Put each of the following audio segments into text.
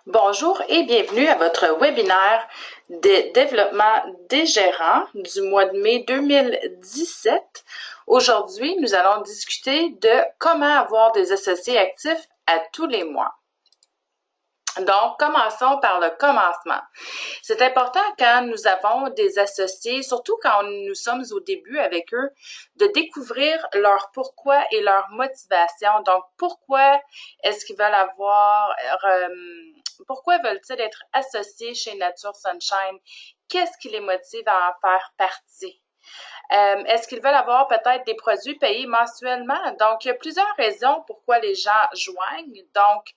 Bonjour et bienvenue à votre webinaire de développement des gérants du mois de mai 2017. Aujourd'hui, nous allons discuter de comment avoir des associés actifs à tous les mois. Donc, commençons par le commencement. C'est important quand nous avons des associés, surtout quand nous sommes au début avec eux, de découvrir leur pourquoi et leur motivation. Donc, pourquoi est-ce qu'ils veulent pourquoi veulent-ils être associés chez Nature Sunshine? Qu'est-ce qui les motive à en faire partie? Est-ce qu'ils veulent avoir peut-être des produits payés mensuellement? Donc, il y a plusieurs raisons pourquoi les gens joignent. Donc,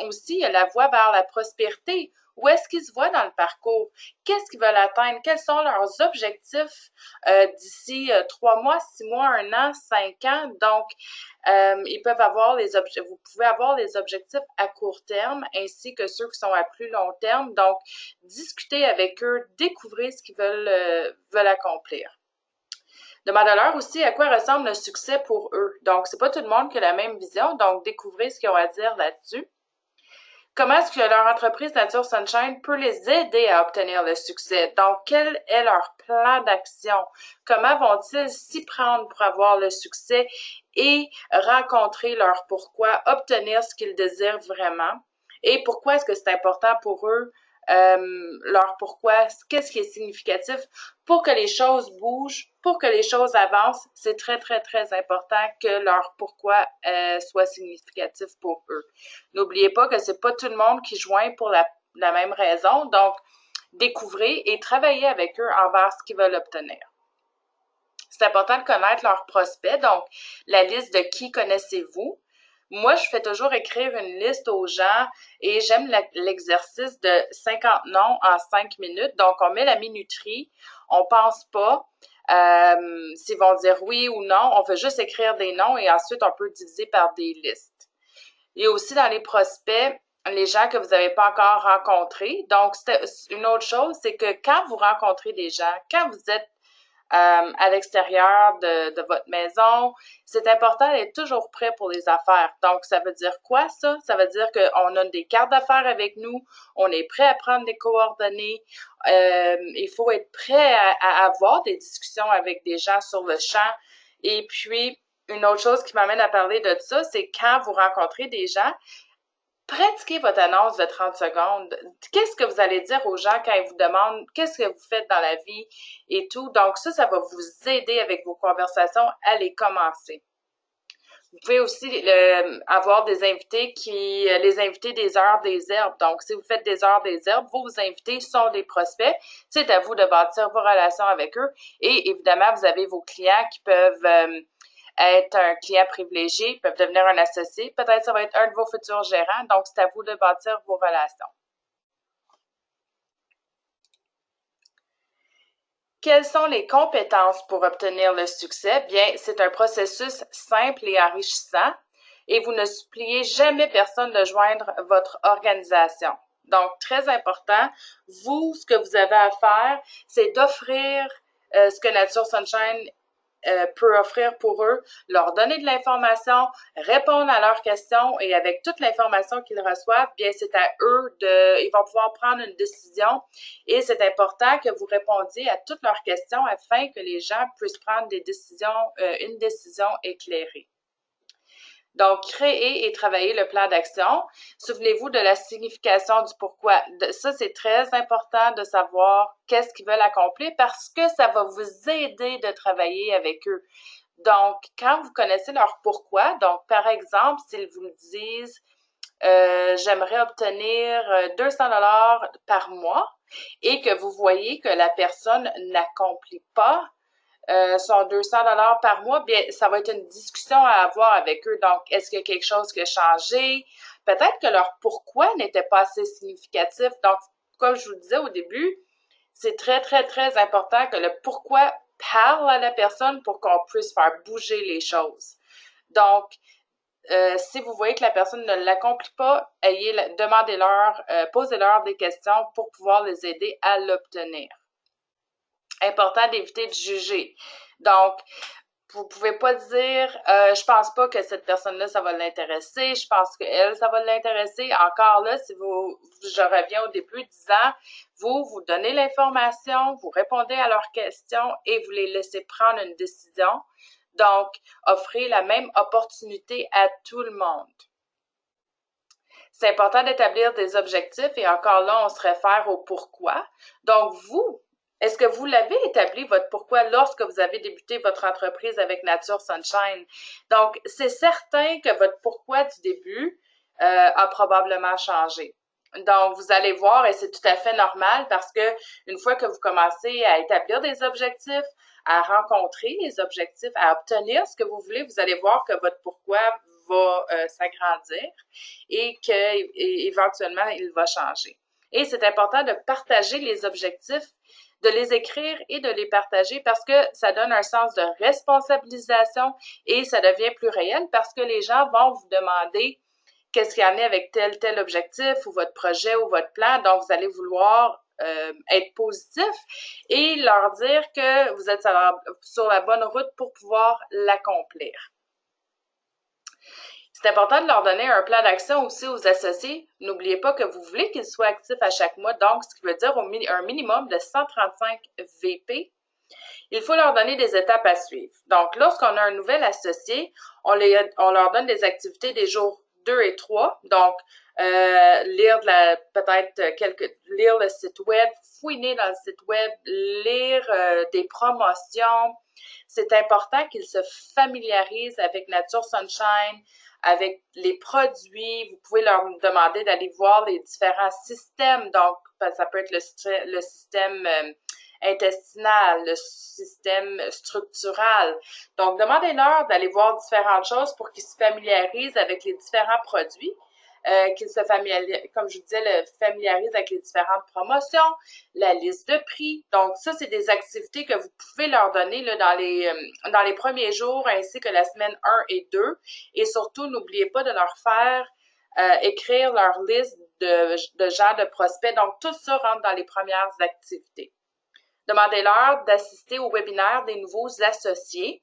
aussi, il y a la voie vers la prospérité. Où est-ce qu'ils se voient dans le parcours? Qu'est-ce qu'ils veulent atteindre? Quels sont leurs objectifs d'ici 3 mois, 6 mois, 1 an, 5 ans? Donc, ils peuvent avoir vous pouvez avoir les objectifs à court terme ainsi que ceux qui sont à plus long terme. Donc, discutez avec eux, découvrez ce qu'ils veulent accomplir. Demandez-leur aussi à quoi ressemble le succès pour eux. Donc, c'est pas tout le monde qui a la même vision, donc découvrez ce qu'ils ont à dire là-dessus. Comment est-ce que leur entreprise Nature Sunshine peut les aider à obtenir le succès? Donc, quel est leur plan d'action? Comment vont-ils s'y prendre pour avoir le succès et rencontrer leur pourquoi, obtenir ce qu'ils désirent vraiment? Et pourquoi est-ce que c'est important pour eux, leur pourquoi, qu'est-ce qui est significatif pour que les choses bougent, pour que les choses avancent. C'est très, très, très important que leur pourquoi soit significatif pour eux. N'oubliez pas que c'est pas tout le monde qui joint pour la même raison. Donc, découvrez et travaillez avec eux envers ce qu'ils veulent obtenir. C'est important de connaître leurs prospects, donc la liste de qui connaissez-vous. Moi, je fais toujours écrire une liste aux gens et j'aime l'exercice de 50 noms en 5 minutes. Donc, on met la minuterie, on pense pas s'ils vont dire oui ou non. On fait juste écrire des noms et ensuite on peut diviser par des listes. Il y a aussi dans les prospects les gens que vous n'avez pas encore rencontrés. Donc, une autre chose, c'est que quand vous rencontrez des gens, quand vous êtes à l'extérieur de votre maison, c'est important d'être toujours prêt pour les affaires. Donc, ça veut dire quoi ça? Ça veut dire qu'on a des cartes d'affaires avec nous, on est prêt à prendre des coordonnées, il faut être prêt à avoir des discussions avec des gens sur le champ. Et puis, une autre chose qui m'amène à parler de ça, c'est quand vous rencontrez des gens, pratiquez votre annonce de 30 secondes. Qu'est-ce que vous allez dire aux gens quand ils vous demandent qu'est-ce que vous faites dans la vie et tout. Donc ça va vous aider avec vos conversations à les commencer. Vous pouvez aussi avoir des invités les invités des heures des herbes. Donc, si vous faites des heures des herbes, vos invités sont des prospects. C'est à vous de bâtir vos relations avec eux. Et évidemment, vous avez vos clients qui peuvent être un client privilégié, peuvent devenir un associé. Peut-être ça va être un de vos futurs gérants. Donc, c'est à vous de bâtir vos relations. Quelles sont les compétences pour obtenir le succès? Bien, c'est un processus simple et enrichissant et vous ne suppliez jamais personne de joindre votre organisation. Donc, très important, vous, ce que vous avez à faire, c'est d'offrir ce que Nature Sunshine peut offrir pour eux, leur donner de l'information, répondre à leurs questions et avec toute l'information qu'ils reçoivent, bien c'est à eux ils vont pouvoir prendre une décision et c'est important que vous répondiez à toutes leurs questions afin que les gens puissent prendre une décision éclairée. Donc, créer et travailler le plan d'action. Souvenez-vous de la signification du pourquoi. Ça, c'est très important de savoir qu'est-ce qu'ils veulent accomplir parce que ça va vous aider de travailler avec eux. Donc, quand vous connaissez leur pourquoi, donc par exemple, s'ils vous disent j'aimerais obtenir 200 $ par mois et que vous voyez que la personne n'accomplit pas son 200 $ par mois, bien, ça va être une discussion à avoir avec eux. Donc, est-ce qu'il y a quelque chose qui a changé? Peut-être que leur pourquoi n'était pas assez significatif. Donc, comme je vous le disais au début, c'est très, très, très important que le pourquoi parle à la personne pour qu'on puisse faire bouger les choses. Donc, si vous voyez que la personne ne l'accomplit pas, demandez-leur, posez-leur des questions pour pouvoir les aider à l'obtenir. Important d'éviter de juger. Donc, vous pouvez pas dire je pense pas que cette personne-là, ça va l'intéresser, je pense qu'elle, ça va l'intéresser. Encore là, si je reviens au début disant, vous donnez l'information, vous répondez à leurs questions et vous les laissez prendre une décision. Donc, offrez la même opportunité à tout le monde. C'est important d'établir des objectifs et encore là, on se réfère au pourquoi. Donc, est-ce que vous l'avez établi, votre pourquoi, lorsque vous avez débuté votre entreprise avec Nature Sunshine? Donc, c'est certain que votre pourquoi du début a probablement changé. Donc, vous allez voir, et c'est tout à fait normal parce que une fois que vous commencez à établir des objectifs, à rencontrer les objectifs, à obtenir ce que vous voulez, vous allez voir que votre pourquoi va s'agrandir et qu'éventuellement, il va changer. Et c'est important de partager les objectifs, de les écrire et de les partager parce que ça donne un sens de responsabilisation et ça devient plus réel parce que les gens vont vous demander qu'est-ce qu'il y en a avec tel objectif ou votre projet ou votre plan. Donc, vous allez vouloir être positif et leur dire que vous êtes sur la bonne route pour pouvoir l'accomplir. C'est important de leur donner un plan d'action aussi aux associés. N'oubliez pas que vous voulez qu'ils soient actifs à chaque mois, donc ce qui veut dire un minimum de 135 VP. Il faut leur donner des étapes à suivre. Donc, lorsqu'on a un nouvel associé, on leur donne des activités des jours 2 et 3. Donc, lire lire le site web, fouiner dans le site web, lire des promotions. C'est important qu'ils se familiarisent avec Nature Sunshine, avec les produits. Vous pouvez leur demander d'aller voir les différents systèmes. Donc, ça peut être le système intestinal, le système structural. Donc, demandez-leur d'aller voir différentes choses pour qu'ils se familiarisent avec les différents produits, qu'ils se familiarisent, comme je vous disais, familiarisent avec les différentes promotions, la liste de prix. Donc, ça, c'est des activités que vous pouvez leur donner là, dans les premiers jours ainsi que la semaine 1 et 2. Et surtout, n'oubliez pas de leur faire écrire leur liste de gens, de prospects. Donc, tout ça rentre dans les premières activités. Demandez-leur d'assister au webinaire des nouveaux associés.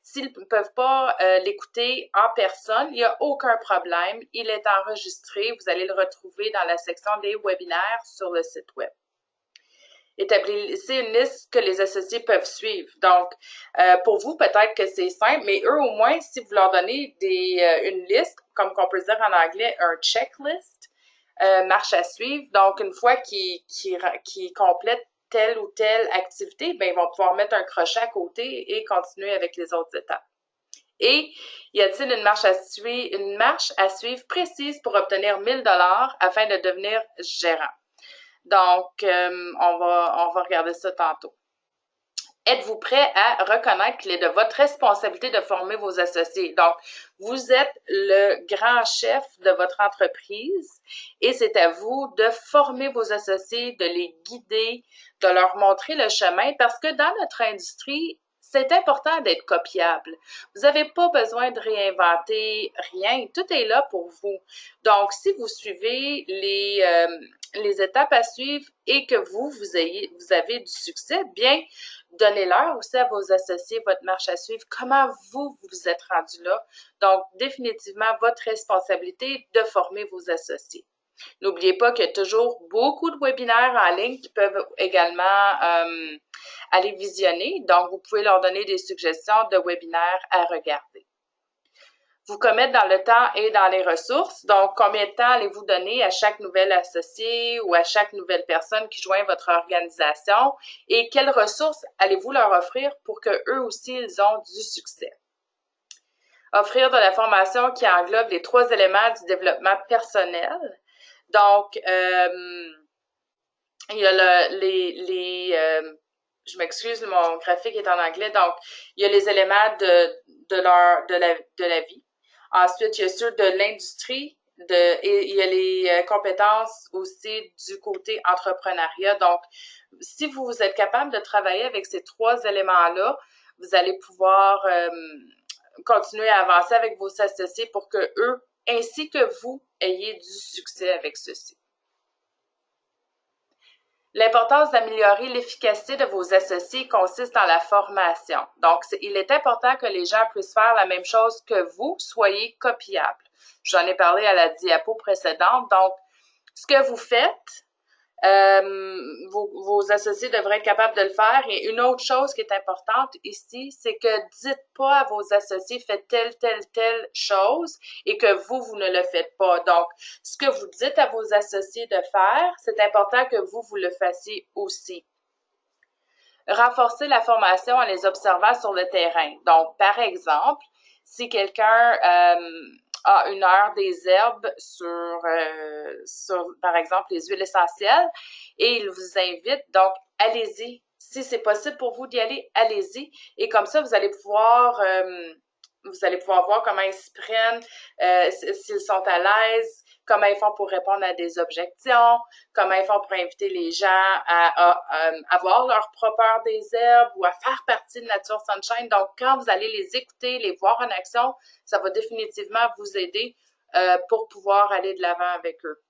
S'ils ne peuvent pas l'écouter en personne, il n'y a aucun problème. Il est enregistré. Vous allez le retrouver dans la section des webinaires sur le site web. Établissez une liste que les associés peuvent suivre. Donc, pour vous, peut-être que c'est simple, mais eux, au moins, si vous leur donnez une liste, comme qu'on peut dire en anglais, un checklist, marche à suivre. Donc, une fois qu'ils complètent telle ou telle activité, ben, ils vont pouvoir mettre un crochet à côté et continuer avec les autres étapes. Et y a-t-il une marche à suivre précise pour obtenir 1000 $ afin de devenir gérant? Donc, on va regarder ça tantôt. Êtes-vous prêt à reconnaître qu'il est de votre responsabilité de former vos associés? Donc, vous êtes le grand chef de votre entreprise et c'est à vous de former vos associés, de les guider, de leur montrer le chemin parce que dans notre industrie, c'est important d'être copiable. Vous n'avez pas besoin de réinventer rien. Tout est là pour vous. Donc, si vous suivez les étapes à suivre et que vous avez du succès, bien, donnez-leur aussi à vos associés votre marche à suivre. Comment vous êtes rendu là? Donc, définitivement, votre responsabilité de former vos associés. N'oubliez pas qu'il y a toujours beaucoup de webinaires en ligne qui peuvent également aller visionner. Donc, vous pouvez leur donner des suggestions de webinaires à regarder. Vous commettre dans le temps et dans les ressources. Donc, combien de temps allez-vous donner à chaque nouvel associé ou à chaque nouvelle personne qui joint votre organisation et quelles ressources allez-vous leur offrir pour qu'eux aussi, ils ont du succès? Offrir de la formation qui englobe les 3 éléments du développement personnel. Donc, il y a je m'excuse, mon graphique est en anglais. Donc, il y a les éléments de la vie. Ensuite, il y a ceux de l'industrie et il y a les compétences aussi du côté entrepreneuriat. Donc, si vous êtes capable de travailler avec ces 3 éléments-là, vous allez pouvoir continuer à avancer avec vos associés pour que eux, ainsi que vous, ayez du succès avec ceci. L'importance d'améliorer l'efficacité de vos associés consiste dans la formation. Donc, il est important que les gens puissent faire la même chose que vous, soyez copiables. J'en ai parlé à la diapo précédente. Donc, ce que vous faites, vos associés devraient être capables de le faire. Et une autre chose qui est importante ici, c'est que dites pas à vos associés faites telle chose et que vous ne le faites pas. Donc, ce que vous dites à vos associés de faire, c'est important que vous le fassiez aussi. Renforcer la formation en les observant sur le terrain. Donc, par exemple, si quelqu'un a une heure des herbes sur, par exemple, les huiles essentielles et il vous invite, donc allez-y. Si c'est possible pour vous d'y aller, allez-y. Et comme ça, vous allez pouvoir voir comment ils se prennent, s'ils sont à l'aise, comment ils font pour répondre à des objections, comment ils font pour inviter les gens à avoir leur propre heure des herbes ou à faire partie de Nature Sunshine. Donc, quand vous allez les écouter, les voir en action, ça va définitivement vous aider pour pouvoir aller de l'avant avec eux.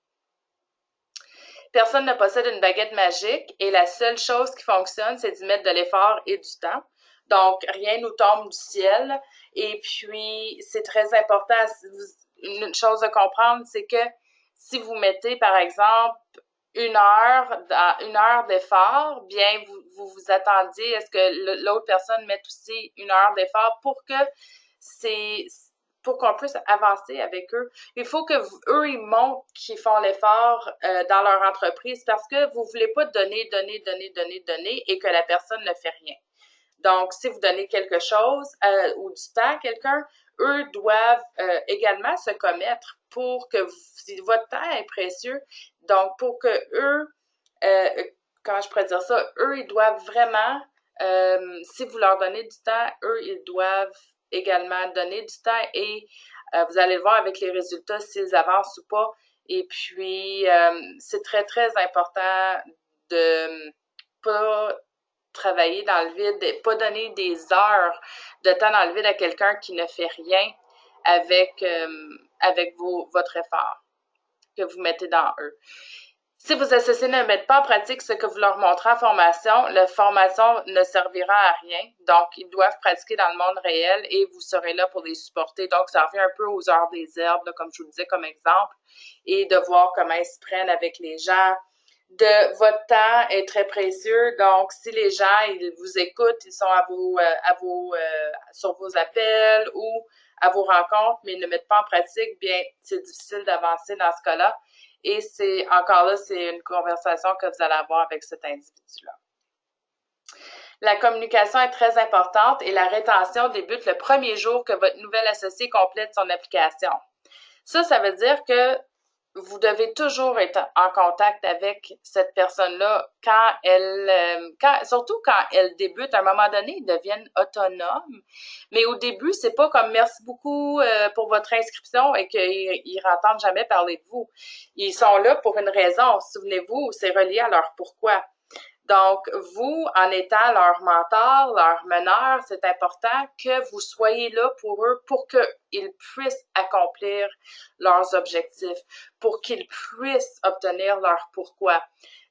Personne ne possède une baguette magique et la seule chose qui fonctionne, c'est d'y mettre de l'effort et du temps. Donc, rien nous tombe du ciel. Et puis, c'est très important. Une chose à comprendre, c'est que si vous mettez, par exemple, une heure d'effort, bien, vous attendiez à ce que l'autre personne mette aussi une heure d'effort pour qu'on puisse avancer avec eux. Il faut que eux, ils montrent qu'ils font l'effort dans leur entreprise parce que vous ne voulez pas donner et que la personne ne fait rien. Donc, si vous donnez quelque chose ou du temps à quelqu'un, eux doivent également se commettre pour que votre temps est précieux. Donc, pour que eux, comment je pourrais dire ça, eux, ils doivent vraiment, si vous leur donnez du temps, eux, ils doivent également donner du temps et vous allez le voir avec les résultats s'ils avancent ou pas. Et puis, c'est très, très important de pas travailler dans le vide, et pas donner des heures de temps dans le vide à quelqu'un qui ne fait rien avec votre effort que vous mettez dans eux. Si vos associés ne mettent pas en pratique ce que vous leur montrez en formation, la formation ne servira à rien. Donc, ils doivent pratiquer dans le monde réel et vous serez là pour les supporter. Donc, ça revient un peu aux heures des herbes, là, comme je vous le disais comme exemple, et de voir comment ils se prennent avec les gens. Votre temps est très précieux, donc si les gens ils vous écoutent, ils sont sur vos appels ou à vos rencontres, mais ils ne mettent pas en pratique, bien c'est difficile d'avancer dans ce cas-là. Et c'est une conversation que vous allez avoir avec cet individu-là. La communication est très importante et la rétention débute le premier jour que votre nouvel associé complète son application. Ça veut dire que vous devez toujours être en contact avec cette personne-là surtout quand elle débute. À un moment donné, ils deviennent autonomes. Mais au début, c'est pas comme merci beaucoup pour votre inscription et qu'ils n'entendent jamais parler de vous. Ils sont là pour une raison. Souvenez-vous, c'est relié à leur pourquoi. Donc, vous, en étant leur mentor, leur meneur, c'est important que vous soyez là pour eux pour qu'ils puissent accomplir leurs objectifs, pour qu'ils puissent obtenir leur pourquoi.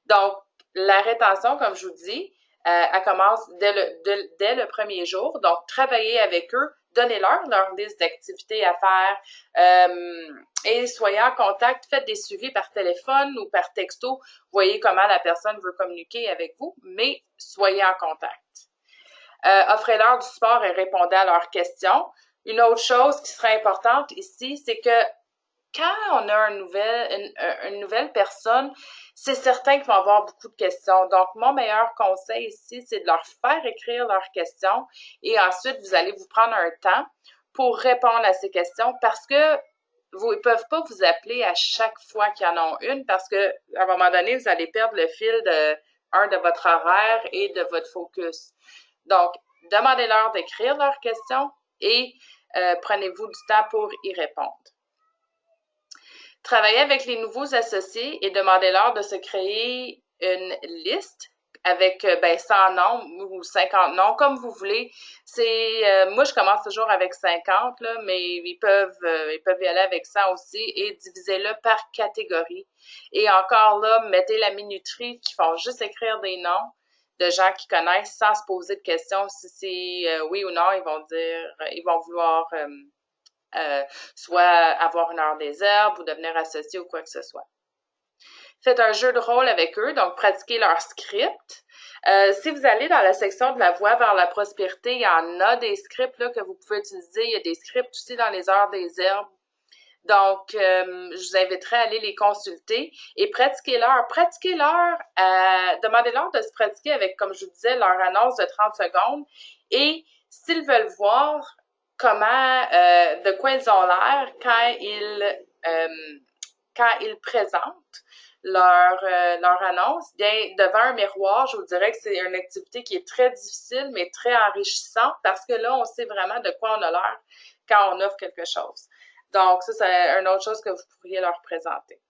Donc, la rétention, comme je vous dis, elle commence dès le premier jour. Donc, travaillez avec eux, donnez-leur leur liste d'activités à faire et soyez en contact. Faites des suivis par téléphone ou par texto. Voyez comment la personne veut communiquer avec vous, mais soyez en contact. Offrez-leur du support et répondez à leurs questions. Une autre chose qui serait importante ici, c'est que quand on a une nouvelle personne, c'est certain qu'ils vont avoir beaucoup de questions. Donc, mon meilleur conseil ici, c'est de leur faire écrire leurs questions et ensuite, vous allez vous prendre un temps pour répondre à ces questions parce que ils ne peuvent pas vous appeler à chaque fois qu'ils en ont une parce qu'à un moment donné, vous allez perdre le fil de votre horaire et de votre focus. Donc, demandez-leur d'écrire leurs questions et prenez-vous du temps pour y répondre. Travaillez avec les nouveaux associés et demandez-leur de se créer une liste avec 100 noms ou 50 noms, comme vous voulez. Moi, je commence toujours avec 50, là, mais ils peuvent y aller avec 100 aussi et divisez-le par catégorie. Et encore là, mettez la minuterie qui font juste écrire des noms de gens qui connaissent sans se poser de questions si c'est oui ou non. Ils vont vouloir soit avoir une heure des herbes ou devenir associé ou quoi que ce soit. Faites un jeu de rôle avec eux, donc pratiquez leur script. Si vous allez dans la section de la voie vers la prospérité, il y en a des scripts là, que vous pouvez utiliser. Il y a des scripts aussi dans les heures des herbes. Donc, je vous inviterai à aller les consulter et pratiquez-leur. Demandez-leur de se pratiquer avec, comme je vous disais, leur annonce de 30 secondes. Et s'ils veulent voir de quoi ils ont l'air quand ils présentent leur annonce, bien, devant un miroir, je vous dirais que c'est une activité qui est très difficile, mais très enrichissante parce que là, on sait vraiment de quoi on a l'air quand on offre quelque chose. Donc, ça, c'est une autre chose que vous pourriez leur présenter.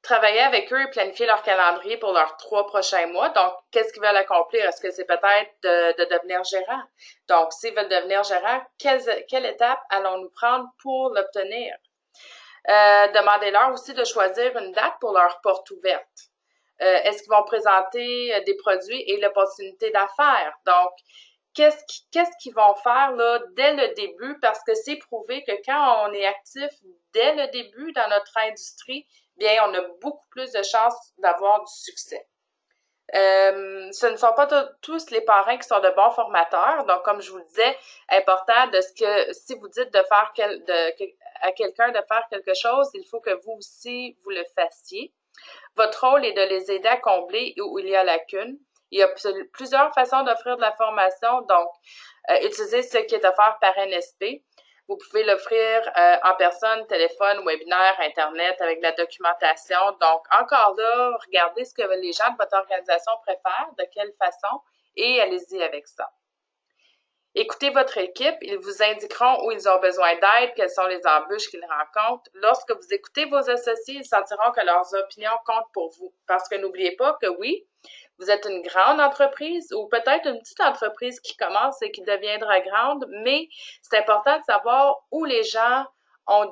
Travailler avec eux et planifier leur calendrier pour leurs 3 prochains mois. Donc, qu'est-ce qu'ils veulent accomplir? Est-ce que c'est peut-être de devenir gérant? Donc, s'ils veulent devenir gérant, quelle étape allons-nous prendre pour l'obtenir? Demandez-leur aussi de choisir une date pour leur porte ouverte. Est-ce qu'ils vont présenter des produits et l'opportunité d'affaires? Donc, qu'est-ce qu'ils vont faire là dès le début? Parce que c'est prouvé que quand on est actif dès le début dans notre industrie, bien, on a beaucoup plus de chances d'avoir du succès. Ce ne sont pas tous les parrains qui sont de bons formateurs. Donc, comme je vous le disais, important si vous dites à quelqu'un de faire quelque chose, il faut que vous aussi, vous le fassiez. Votre rôle est de les aider à combler où il y a lacune. Il y a plusieurs façons d'offrir de la formation. Donc, utilisez ce qui est offert par NSP. Vous pouvez l'offrir en personne, téléphone, webinaire, Internet, avec de la documentation. Donc, encore là, regardez ce que les gens de votre organisation préfèrent, de quelle façon, et allez-y avec ça. Écoutez votre équipe, ils vous indiqueront où ils ont besoin d'aide, quelles sont les embûches qu'ils rencontrent. Lorsque vous écoutez vos associés, ils sentiront que leurs opinions comptent pour vous. Parce que n'oubliez pas que oui, vous êtes une grande entreprise ou peut-être une petite entreprise qui commence et qui deviendra grande, mais c'est important de savoir où les gens ont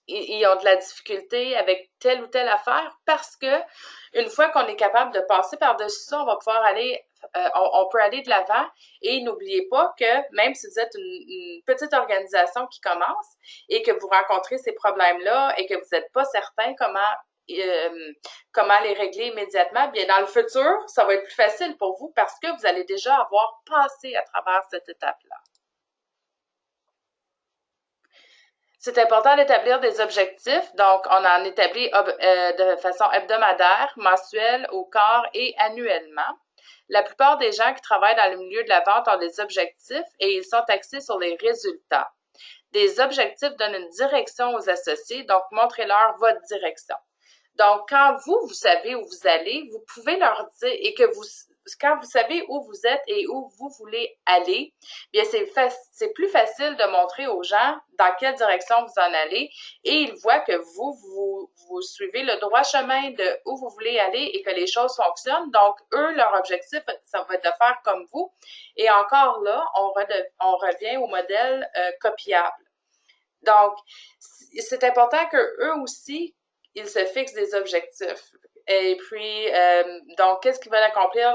ils ont de la difficulté avec telle ou telle affaire parce que une fois qu'on est capable de passer par-dessus ça, on va pouvoir on peut aller de l'avant et n'oubliez pas que même si vous êtes une petite organisation qui commence et que vous rencontrez ces problèmes-là et que vous n'êtes pas certain comment les régler immédiatement, bien dans le futur, ça va être plus facile pour vous parce que vous allez déjà avoir passé à travers cette étape-là. C'est important d'établir des objectifs, donc on en établit de façon hebdomadaire, mensuelle, au quart et annuellement. La plupart des gens qui travaillent dans le milieu de la vente ont des objectifs et ils sont axés sur les résultats. Des objectifs donnent une direction aux associés, donc montrez-leur votre direction. Donc, quand vous savez où vous allez, vous pouvez leur dire et quand vous savez où vous êtes et où vous voulez aller, bien c'est plus facile de montrer aux gens dans quelle direction vous en allez et ils voient que vous suivez le droit chemin de où vous voulez aller et que les choses fonctionnent. Donc, eux, leur objectif, ça va être de faire comme vous. Et encore là, on revient au modèle copiable. Donc, c'est important qu'eux aussi, ils se fixent des objectifs. Et puis, donc, qu'est-ce qu'ils veulent accomplir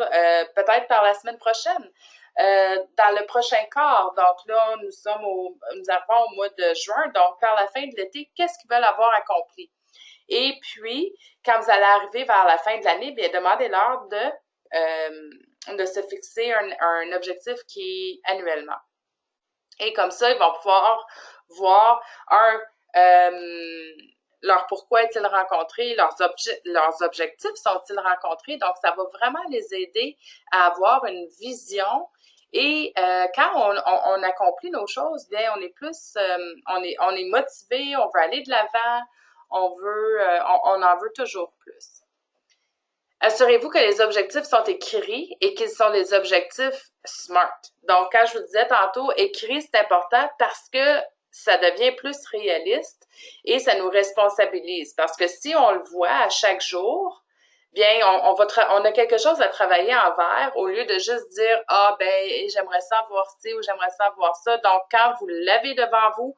peut-être par la semaine prochaine? Dans le prochain quart, donc là, nous arrivons au mois de juin, donc par la fin de l'été, qu'est-ce qu'ils veulent avoir accompli? Et puis, quand vous allez arriver vers la fin de l'année, bien, demandez-leur de se fixer un objectif qui est annuellement. Et comme ça, ils vont pouvoir voir leur pourquoi est-il rencontré, leurs objectifs sont-ils rencontrés. Donc, ça va vraiment les aider à avoir une vision. Et quand on accomplit nos choses, bien, on est plus, on est motivé, on veut aller de l'avant, on en veut toujours plus. Assurez-vous que les objectifs sont écrits et qu'ils sont des objectifs SMART. Donc, quand je vous disais tantôt, écrit, c'est important parce que ça devient plus réaliste et ça nous responsabilise. Parce que si on le voit à chaque jour, bien, on a quelque chose à travailler envers au lieu de juste dire, ah, ben, j'aimerais ça voir ci ou j'aimerais ça voir ça. Donc, quand vous l'avez devant vous,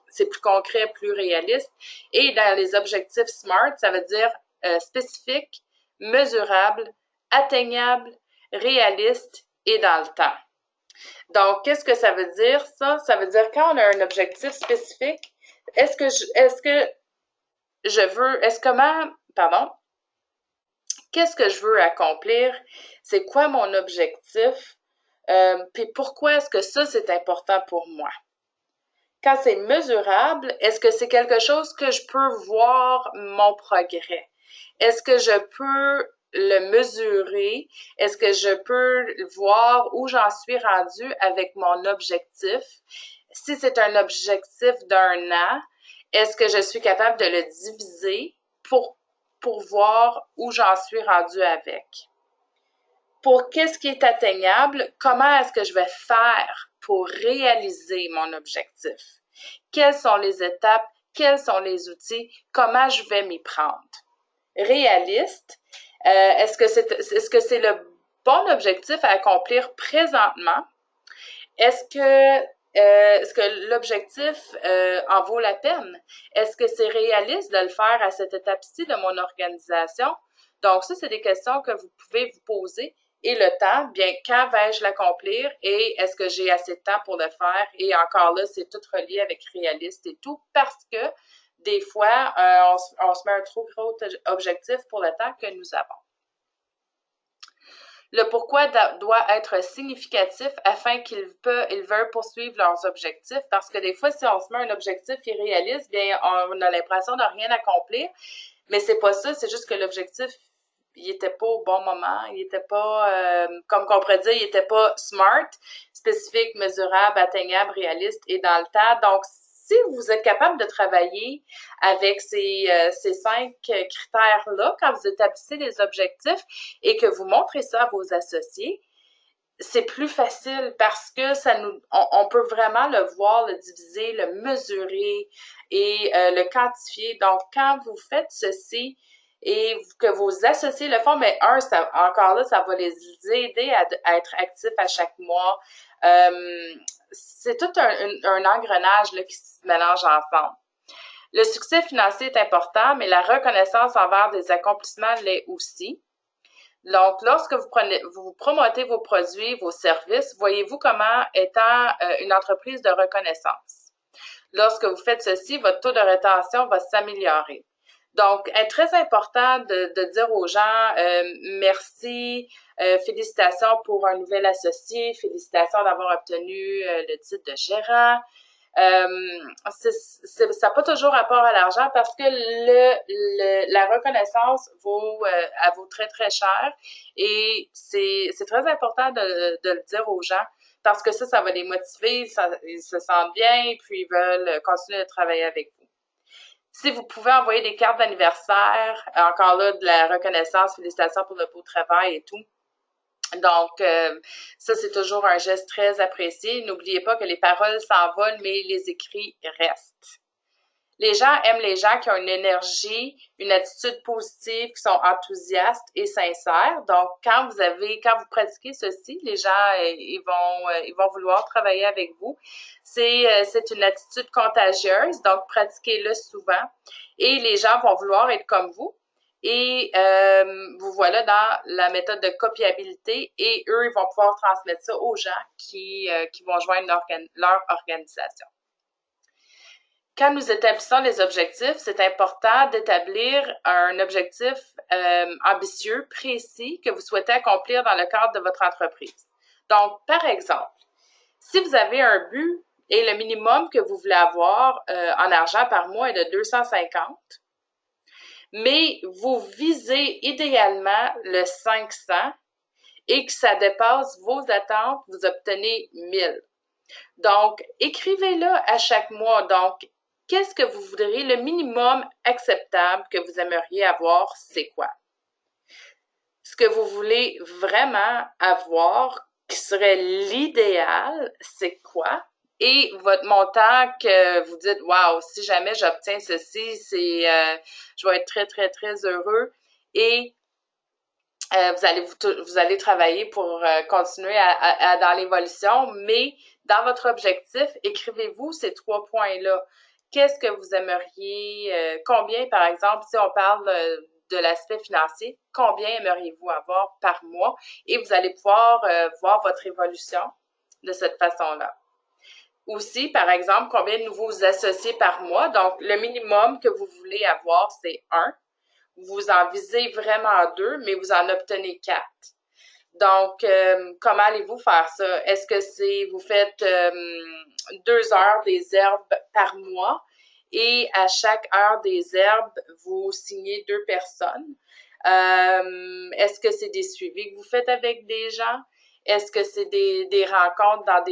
c'est plus concret, plus réaliste. Et dans les objectifs SMART, ça veut dire spécifique, mesurable, atteignable, réaliste et dans le temps. Donc, qu'est-ce que ça veut dire, ça? Ça veut dire quand on a un objectif spécifique, qu'est-ce que je veux accomplir? C'est quoi mon objectif? Puis pourquoi est-ce que ça, c'est important pour moi? Quand c'est mesurable, est-ce que c'est quelque chose que je peux voir mon progrès? Est-ce que je peux le mesurer? Est-ce que je peux voir où j'en suis rendu avec mon objectif? Si c'est un objectif d'un an, est-ce que je suis capable de le diviser pour voir où j'en suis rendu avec? Pour qu'est-ce qui est atteignable, comment est-ce que je vais faire pour réaliser mon objectif? Quelles sont les étapes? Quels sont les outils? Comment je vais m'y prendre? Réaliste, est-ce que c'est le bon objectif à accomplir présentement? Est-ce que l'objectif en vaut la peine? Est-ce que c'est réaliste de le faire à cette étape-ci de mon organisation? Donc, ça, c'est des questions que vous pouvez vous poser. Et le temps, bien, quand vais-je l'accomplir et est-ce que j'ai assez de temps pour le faire? Et encore là, c'est tout relié avec réaliste et tout parce que des fois, on se met un trop gros objectif pour le temps que nous avons. Le pourquoi doit être significatif afin qu'ils veulent poursuivre leurs objectifs parce que des fois, si on se met un objectif irréaliste, bien, on a l'impression de rien accomplir, mais c'est pas ça, c'est juste que l'objectif il était pas au bon moment, il était pas, comme on pourrait dire, il était pas smart, spécifique, mesurable, atteignable, réaliste et dans le temps. Donc, si vous êtes capable de travailler avec ces 5 critères-là quand vous établissez les objectifs et que vous montrez ça à vos associés, c'est plus facile parce que on peut vraiment le voir, le diviser, le mesurer et le quantifier. Donc, quand vous faites ceci, et que vos associés le font, mais encore là, ça va les aider à être actifs à chaque mois. C'est tout un engrenage là, qui se mélange ensemble. Le succès financier est important, mais la reconnaissance envers des accomplissements l'est aussi. Donc, lorsque vous promotez vos produits, vos services, voyez-vous comment étant une entreprise de reconnaissance. Lorsque vous faites ceci, votre taux de rétention va s'améliorer. Donc, est très important de dire aux gens merci, félicitations pour un nouvel associé, félicitations d'avoir obtenu le titre de gérant. Ça n'a pas toujours rapport à l'argent parce que la reconnaissance elle vaut très, très cher et c'est très important de le dire aux gens parce que ça va les motiver, ils se sentent bien puis ils veulent continuer de travailler avec vous. Si vous pouvez envoyer des cartes d'anniversaire, encore là, de la reconnaissance, félicitations pour le beau travail et tout. Donc, ça, c'est toujours un geste très apprécié. N'oubliez pas que les paroles s'envolent, mais les écrits restent. Les gens aiment les gens qui ont une énergie, une attitude positive, qui sont enthousiastes et sincères. Donc, quand vous pratiquez ceci, les gens, ils vont vouloir travailler avec vous. C'est une attitude contagieuse, donc pratiquez-le souvent. Et les gens vont vouloir être comme vous. Et vous voilà dans la méthode de copiabilité et eux, ils vont pouvoir transmettre ça aux gens qui vont joindre leur organisation. Quand nous établissons les objectifs, c'est important d'établir un objectif ambitieux, précis, que vous souhaitez accomplir dans le cadre de votre entreprise. Donc, par exemple, si vous avez un but et le minimum que vous voulez avoir en argent par mois est de 250, mais vous visez idéalement le 500 et que ça dépasse vos attentes, vous obtenez 1000. Donc, écrivez-le à chaque mois. Donc, qu'est-ce que vous voudriez, le minimum acceptable que vous aimeriez avoir, c'est quoi? Ce que vous voulez vraiment avoir, qui serait l'idéal, c'est quoi? Et votre montant que vous dites, wow, si jamais j'obtiens ceci, je vais être très, très, très heureux. et vous allez travailler pour continuer dans l'évolution, mais dans votre objectif, écrivez-vous ces 3 points-là. Qu'est-ce que vous aimeriez, combien, par exemple, si on parle de l'aspect financier, combien aimeriez-vous avoir par mois? Et vous allez pouvoir voir votre évolution de cette façon-là. Aussi, par exemple, combien de nouveaux associés par mois? Donc, le minimum que vous voulez avoir, c'est 1. Vous en visez vraiment 2, mais vous en obtenez 4. Donc, comment allez-vous faire ça? Est-ce que vous faites 2 heures des herbes par mois et à chaque heure des herbes, vous signez 2 personnes? Est-ce que c'est des suivis que vous faites avec des gens? Est-ce que c'est des rencontres dans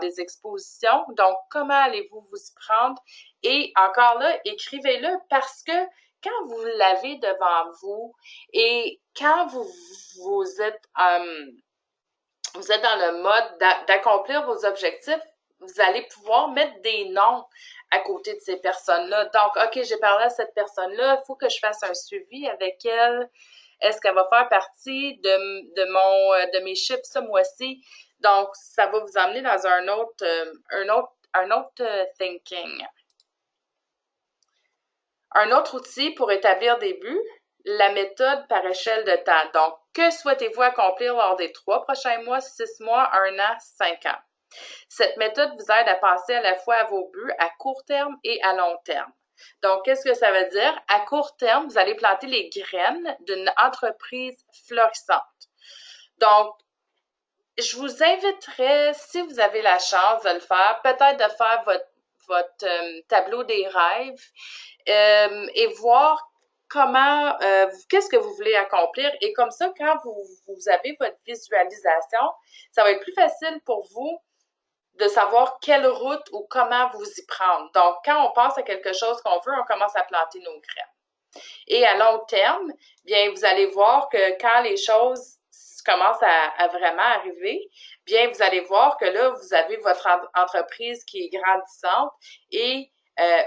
des expositions? Donc, comment allez-vous vous y prendre? Et encore là, écrivez-le parce que quand vous l'avez devant vous et quand vous êtes dans le mode d'accomplir vos objectifs, vous allez pouvoir mettre des noms à côté de ces personnes-là. Donc, OK, j'ai parlé à cette personne-là, il faut que je fasse un suivi avec elle. Est-ce qu'elle va faire partie de mes chiffres ce mois-ci? Donc, ça va vous amener dans un autre thinking. Un autre outil pour établir des buts, la méthode par échelle de temps. Donc, que souhaitez-vous accomplir lors des 3 prochains mois, 6 mois, 1 an, 5 ans? Cette méthode vous aide à penser à la fois à vos buts à court terme et à long terme. Donc, qu'est-ce que ça veut dire? À court terme, vous allez planter les graines d'une entreprise florissante. Donc, je vous inviterais, si vous avez la chance de le faire, peut-être de faire votre tableau des rêves et voir qu'est-ce que vous voulez accomplir. Et comme ça, quand vous avez votre visualisation, ça va être plus facile pour vous de savoir quelle route ou comment vous y prendre. Donc, quand on pense à quelque chose qu'on veut, on commence à planter nos graines. Et à long terme, bien, vous allez voir que quand les choses commencent à vraiment arriver, bien, vous allez voir que là, vous avez votre entreprise qui est grandissante et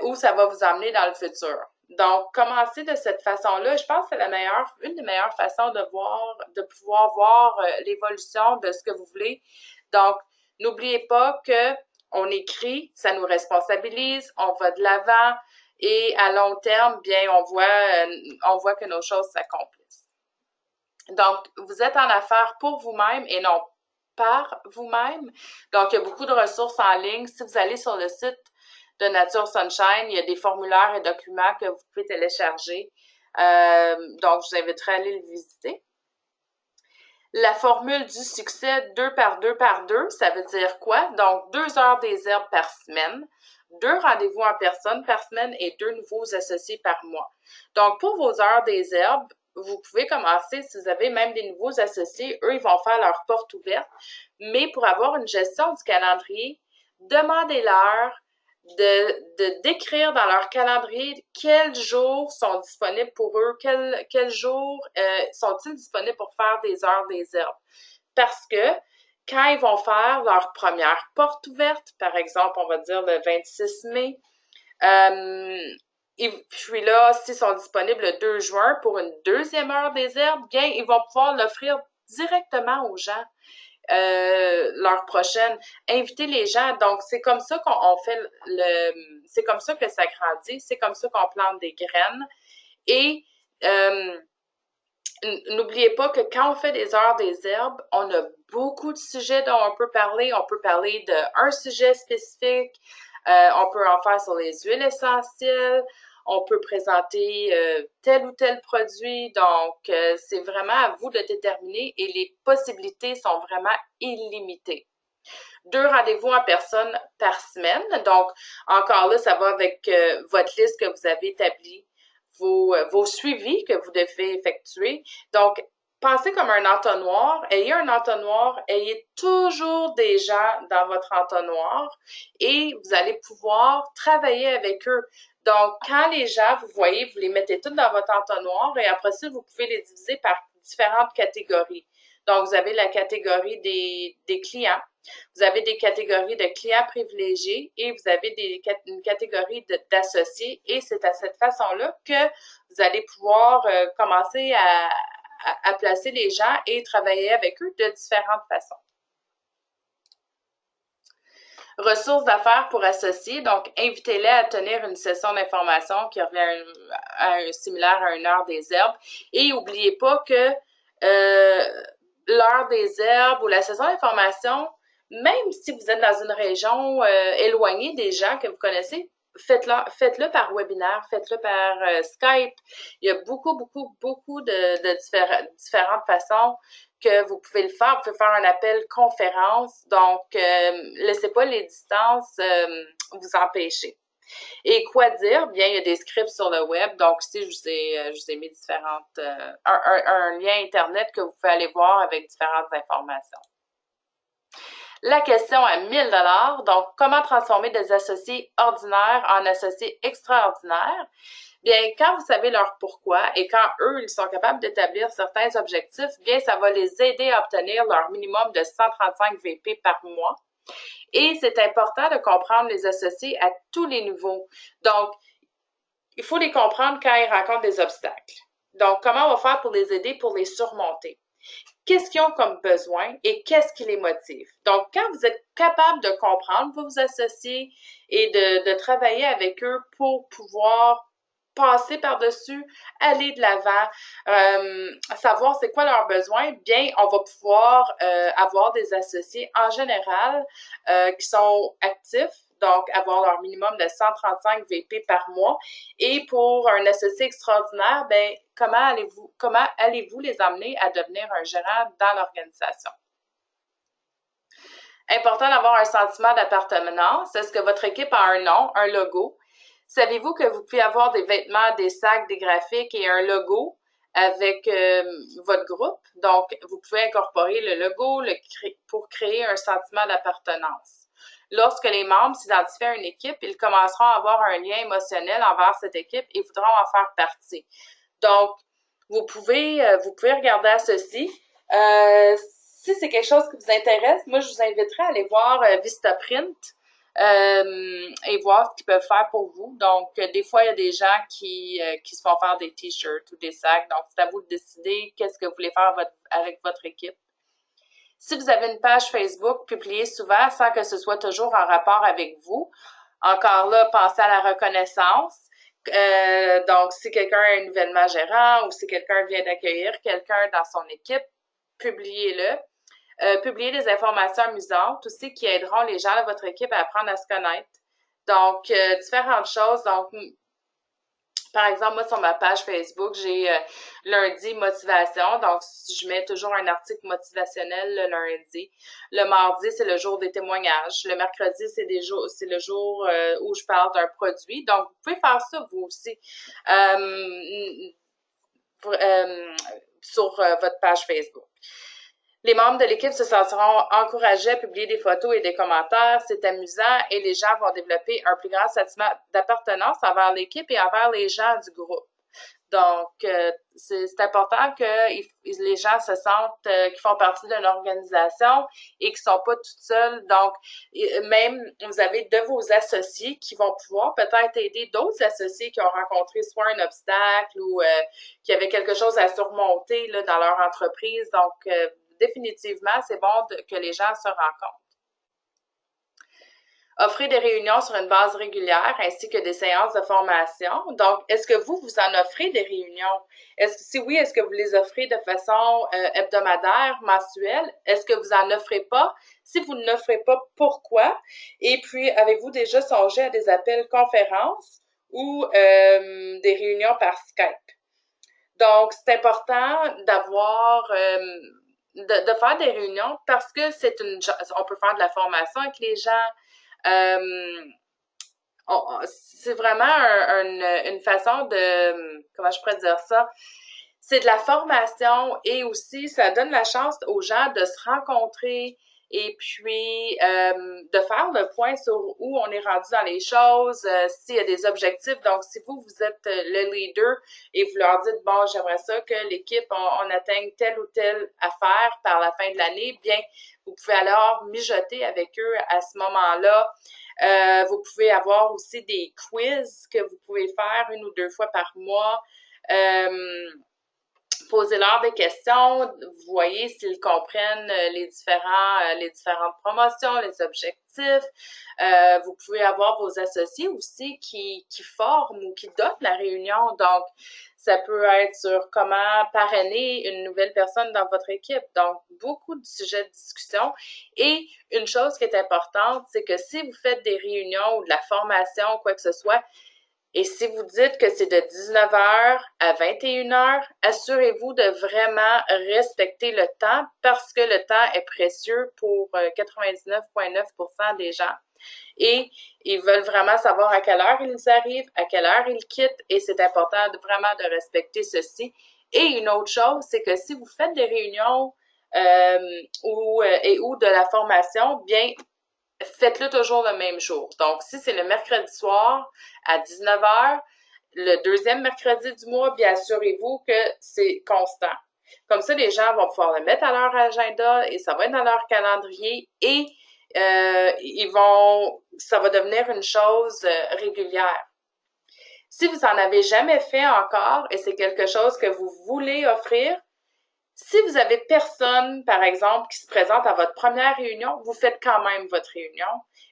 où ça va vous emmener dans le futur. Donc, commencer de cette façon-là, je pense que c'est une des meilleures façons de pouvoir voir l'évolution de ce que vous voulez. Donc, n'oubliez pas que on écrit, ça nous responsabilise, on va de l'avant et à long terme, bien, on voit que nos choses s'accomplissent. Donc, vous êtes en affaires pour vous-même et non par vous-même. Donc, il y a beaucoup de ressources en ligne. Si vous allez sur le site de Nature Sunshine, il y a des formulaires et documents que vous pouvez télécharger. Donc, je vous inviterai à aller le visiter. La formule du succès 2 par 2 par 2, ça veut dire quoi? Donc, 2 heures des herbes par semaine, 2 rendez-vous en personne par semaine et 2 nouveaux associés par mois. Donc, pour vos heures des herbes, vous pouvez commencer, si vous avez même des nouveaux associés, eux, ils vont faire leur porte ouverte. Mais pour avoir une gestion du calendrier, demandez-leur de décrire dans leur calendrier quels jours sont disponibles pour eux, quels jours sont-ils disponibles pour faire des heures des herbes. Parce que quand ils vont faire leur première porte ouverte, par exemple, on va dire le 26 mai, et puis là, s'ils sont disponibles le 2 juin pour une deuxième heure des herbes, bien, ils vont pouvoir l'offrir directement aux gens. Leur prochaine. Inviter les gens. Donc, c'est comme ça qu'on fait c'est comme ça que ça grandit, c'est comme ça qu'on plante des graines. Et n'oubliez pas que quand on fait des heures des herbes, on a beaucoup de sujets dont on peut parler. On peut parler d'un sujet spécifique. On peut en faire sur les huiles essentielles. On peut présenter tel ou tel produit. Donc, c'est vraiment à vous de déterminer et les possibilités sont vraiment illimitées. 2 rendez-vous en personne par semaine. Donc, encore là, ça va avec votre liste que vous avez établie, vos suivis que vous devez effectuer. Donc, pensez comme un entonnoir. Ayez un entonnoir. Ayez toujours des gens dans votre entonnoir et vous allez pouvoir travailler avec eux. Donc, quand les gens, vous voyez, vous les mettez tous dans votre entonnoir et après ça, vous pouvez les diviser par différentes catégories. Donc, vous avez la catégorie des clients, Vous avez des catégories de clients privilégiés et vous avez une catégorie d'associés. Et c'est à cette façon-là que vous allez pouvoir commencer à placer les gens et travailler avec eux de différentes façons. Ressources d'affaires pour associés, donc invitez-les à tenir une session d'information qui revient similaire à une heure des herbes. Et n'oubliez pas que l'heure des herbes ou la session d'information, même si vous êtes dans une région éloignée des gens que vous connaissez, faites-le par webinaire, faites-le par Skype. Il y a beaucoup de différentes façons que vous pouvez le faire. Vous pouvez faire un appel conférence. Donc, laissez pas les distances vous empêcher. Et quoi dire? Bien, il y a des scripts sur le web. Donc, ici, je vous ai mis un lien Internet que vous pouvez aller voir avec différentes informations. La question à 1000 $. Donc, comment transformer des associés ordinaires en associés extraordinaires? Bien, quand vous savez leur pourquoi et quand eux, ils sont capables d'établir certains objectifs, bien, ça va les aider à obtenir leur minimum de 135 VP par mois. Et c'est important de comprendre les associés à tous les niveaux. Donc, il faut les comprendre quand ils rencontrent des obstacles. Donc, comment on va faire pour les aider, pour les surmonter? Qu'est-ce qu'ils ont comme besoin et qu'est-ce qui les motive? Donc, quand vous êtes capable de comprendre vos associés et de travailler avec eux pour pouvoir passer par-dessus, aller de l'avant, savoir c'est quoi leurs besoins, bien, on va pouvoir avoir des associés en général qui sont actifs, donc avoir leur minimum de 135 VP par mois. Et pour un associé extraordinaire, bien, comment allez-vous les amener à devenir un gérant dans l'organisation? Important d'avoir un sentiment d'appartenance. Est-ce que votre équipe a un nom, un logo? Savez-vous que vous pouvez avoir des vêtements, des sacs, des graphiques et un logo avec votre groupe? Donc, vous pouvez incorporer le logo pour créer un sentiment d'appartenance. Lorsque les membres s'identifient à une équipe, ils commenceront à avoir un lien émotionnel envers cette équipe et voudront en faire partie. Donc, vous pouvez regarder à ceci. Si c'est quelque chose qui vous intéresse, moi, je vous inviterai à aller voir Vistaprint. Et voir ce qu'ils peuvent faire pour vous. Donc, des fois, il y a des gens qui se font faire des t-shirts ou des sacs. Donc, c'est à vous de décider qu'est-ce que vous voulez faire avec votre équipe. Si vous avez une page Facebook, publiez souvent sans que ce soit toujours en rapport avec vous. Encore là, pensez à la reconnaissance. Donc, si quelqu'un a un événement gérant ou si quelqu'un vient d'accueillir quelqu'un dans son équipe, publiez-le. Publier des informations amusantes aussi qui aideront les gens de votre équipe à apprendre à se connaître. Donc, différentes choses. Donc, par exemple, moi, sur ma page Facebook, j'ai lundi motivation. Donc, je mets toujours un article motivationnel le lundi. Le mardi, c'est le jour des témoignages. Le mercredi, c'est le jour où je parle d'un produit. Donc, vous pouvez faire ça, vous aussi, sur votre page Facebook. Les membres de l'équipe se sentiront encouragés à publier des photos et des commentaires. C'est amusant et les gens vont développer un plus grand sentiment d'appartenance envers l'équipe et envers les gens du groupe. Donc, c'est important que les gens se sentent qu'ils font partie d'une organisation et qu'ils ne sont pas tout seuls. Donc, même vous avez de vos associés qui vont pouvoir peut-être aider d'autres associés qui ont rencontré soit un obstacle ou qui avaient quelque chose à surmonter là, dans leur entreprise. Donc, définitivement, c'est bon que les gens se rencontrent. Offrez des réunions sur une base régulière ainsi que des séances de formation. Donc, est-ce que vous en offrez des réunions? Si oui, est-ce que vous les offrez de façon hebdomadaire, mensuelle? Est-ce que vous n'en offrez pas? Si vous n'offrez pas, pourquoi? Et puis, avez-vous déjà songé à des appels conférences ou des réunions par Skype? Donc, c'est important d'avoir de faire des réunions parce que on peut faire de la formation avec les gens. C'est vraiment une façon de, comment je pourrais dire ça, c'est de la formation et aussi ça donne la chance aux gens de se rencontrer et puis de faire le point sur où on est rendu dans les choses, s'il y a des objectifs. Donc, si vous êtes le leader et vous leur dites, bon, j'aimerais ça que l'équipe, on atteigne telle ou telle affaire par la fin de l'année, bien, vous pouvez alors mijoter avec eux à ce moment-là. Vous pouvez avoir aussi des quiz que vous pouvez faire 1 ou 2 fois par mois. Posez-leur des questions, vous voyez s'ils comprennent les différentes promotions, les objectifs. Vous pouvez avoir vos associés aussi qui forment ou qui donnent la réunion. Donc, ça peut être sur comment parrainer une nouvelle personne dans votre équipe. Donc, beaucoup de sujets de discussion. Et une chose qui est importante, c'est que si vous faites des réunions ou de la formation ou quoi que ce soit, et si vous dites que c'est de 19h à 21h, assurez-vous de vraiment respecter le temps parce que le temps est précieux pour 99,9% des gens. Et ils veulent vraiment savoir à quelle heure ils arrivent, à quelle heure ils quittent, et c'est important vraiment de respecter ceci. Et une autre chose, c'est que si vous faites des réunions ou de la formation, bien, faites-le toujours le même jour. Donc, si c'est le mercredi soir à 19h, le deuxième mercredi du mois, bien assurez-vous que c'est constant. Comme ça, les gens vont pouvoir le mettre à leur agenda et ça va être dans leur calendrier et ça va devenir une chose régulière. Si vous n'en avez jamais fait encore et c'est quelque chose que vous voulez offrir, si vous avez personne, par exemple, qui se présente à votre première réunion, vous faites quand même votre réunion,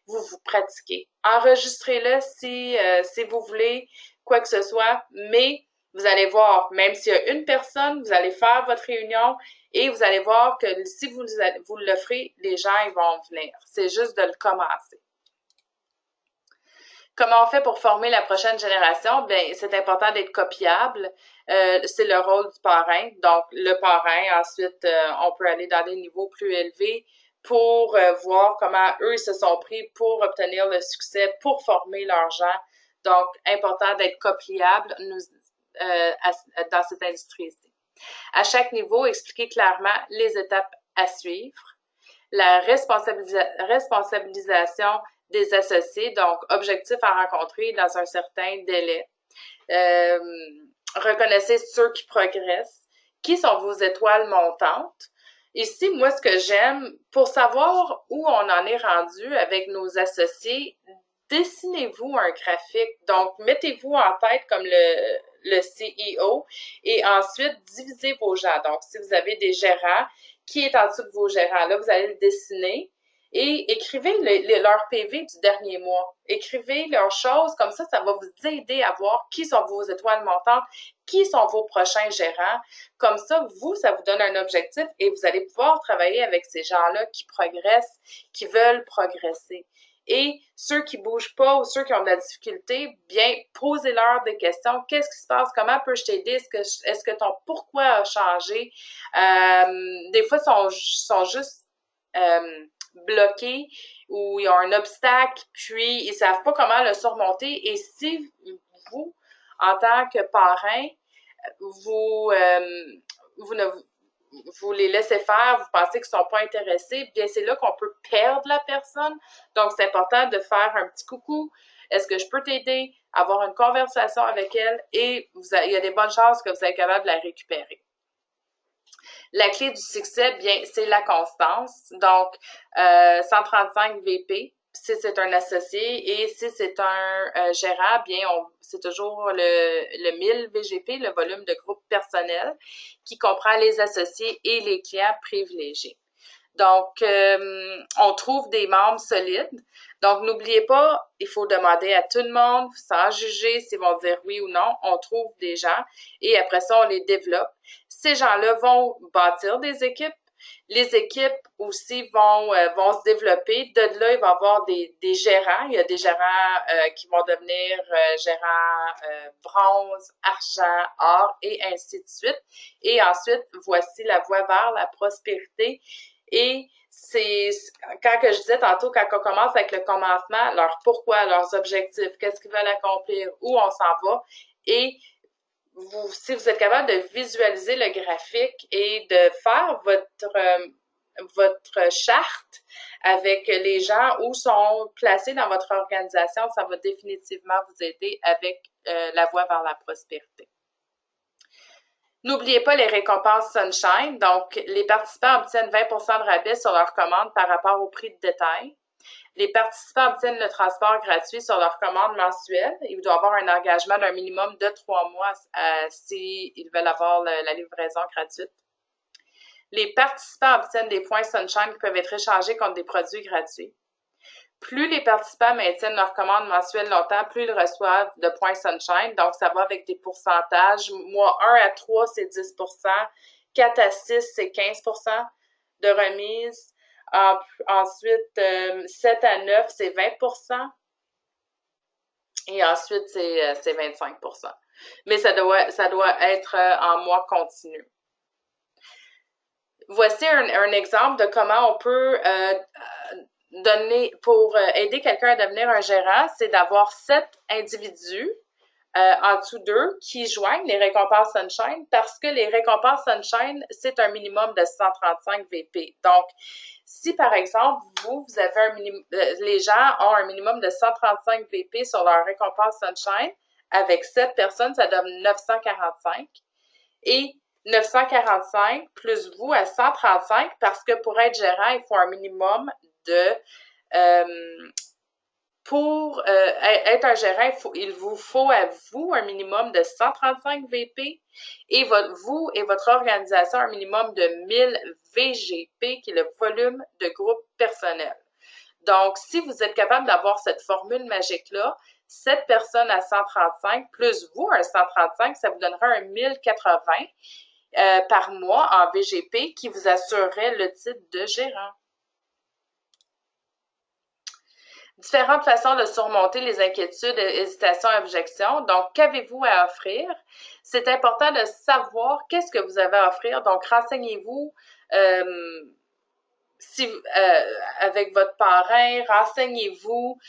vous pratiquez. Enregistrez-le si vous voulez, quoi que ce soit, mais vous allez voir, même s'il y a une personne, vous allez faire votre réunion et vous allez voir que si vous l'offrez, les gens ils vont venir. C'est juste de le commencer. Comment on fait pour former la prochaine génération? Bien, c'est important d'être copiable. C'est le rôle du parrain. Donc, le parrain, ensuite, on peut aller dans des niveaux plus élevés pour voir comment eux se sont pris pour obtenir le succès, pour former leurs gens. Donc, important d'être copiable dans cette industrie-ci. À chaque niveau, expliquer clairement les étapes à suivre, la responsabilisation des associés, donc objectifs à rencontrer dans un certain délai. Reconnaissez ceux qui progressent. Qui sont vos étoiles montantes? Ici, moi, ce que j'aime, pour savoir où on en est rendu avec nos associés, dessinez-vous un graphique. Donc, mettez-vous en tête comme le CEO et ensuite, divisez vos gens. Donc, si vous avez des gérants, qui est en dessous de vos gérants? Là, vous allez le dessiner et écrivez leur PV du dernier mois. Écrivez leurs choses, comme ça va vous aider à voir qui sont vos étoiles montantes, qui sont vos prochains gérants. Comme ça vous donne un objectif et vous allez pouvoir travailler avec ces gens-là qui progressent, qui veulent progresser. Et ceux qui bougent pas ou ceux qui ont de la difficulté, bien, posez-leur des questions. Qu'est-ce qui se passe? Comment peux-je t'aider? Est-ce que ton pourquoi a changé? Des fois, sont juste bloqués ou ils ont un obstacle, puis ils savent pas comment le surmonter. Et si vous, en tant que parrain, vous les laissez faire, vous pensez qu'ils ne sont pas intéressés, bien c'est là qu'on peut perdre la personne. Donc, c'est important de faire un petit coucou. Est-ce que je peux t'aider? Avoir une conversation avec elle et il y a des bonnes chances que vous êtes capable de la récupérer. La clé du succès, bien, c'est la constance. Donc, 135 VP, si c'est un associé et si c'est un gérant, bien, c'est toujours le 1000 VGP, le volume de groupe personnel, qui comprend les associés et les clients privilégiés. Donc, on trouve des membres solides. Donc, n'oubliez pas, il faut demander à tout le monde, sans juger s'ils vont dire oui ou non. On trouve des gens et après ça, on les développe. Ces gens-là vont bâtir des équipes. Les équipes aussi vont se développer. De là, il va y avoir des gérants. Il y a des gérants qui vont devenir gérants bronze, argent, or et ainsi de suite. Et ensuite, voici la voie vers la prospérité. Et c'est quand que je disais tantôt, quand on commence avec le commencement, leur pourquoi, leurs objectifs, qu'est-ce qu'ils veulent accomplir, où on s'en va. Et si vous êtes capable de visualiser le graphique et de faire votre charte avec les gens où sont placés dans votre organisation. Ça va définitivement vous aider avec la voie vers la prospérité. N'oubliez pas les récompenses Sunshine. Donc, les participants obtiennent 20 de rabais sur leur commande par rapport au prix de détail. Les participants obtiennent le transport gratuit sur leur commande mensuelle. Ils doivent avoir un engagement d'un minimum de 3 mois s'ils veulent avoir la livraison gratuite. Les participants obtiennent des points Sunshine qui peuvent être échangés contre des produits gratuits. Plus les participants maintiennent leur commande mensuelle longtemps, plus ils reçoivent de points Sunshine. Donc, ça va avec des pourcentages. Mois 1 à 3, c'est 10 4 à 6, c'est 15 de remise. Ensuite, 7 à 9, c'est 20 et ensuite, c'est 25 Mais ça doit être en mois continu. Voici un exemple de comment on peut donner pour aider quelqu'un à devenir un gérant, c'est d'avoir 7 individus en dessous d'eux qui joignent les récompenses Sunshine parce que les récompenses Sunshine, c'est un minimum de 135 VP. Donc, si par exemple, vous avez un minimum, les gens ont un minimum de 135 VP sur leur récompense Sunshine, avec 7 personnes, ça donne 945. Et 945 plus vous à 135 parce que pour être gérant, il faut un minimum de pour être un gérant, il vous faut à vous un minimum de 135 VP et vous et votre organisation un minimum de 1000 VGP qui est le volume de groupe personnel. Donc, si vous êtes capable d'avoir cette formule magique-là, 7 personnes à 135 plus vous un 135, ça vous donnera un 1080 par mois en VGP qui vous assurerait le titre de gérant. Différentes façons de surmonter les inquiétudes, hésitations et objections. Donc, qu'avez-vous à offrir? C'est important de savoir qu'est-ce que vous avez à offrir. Donc, renseignez-vous avec votre parrain, renseignez-vous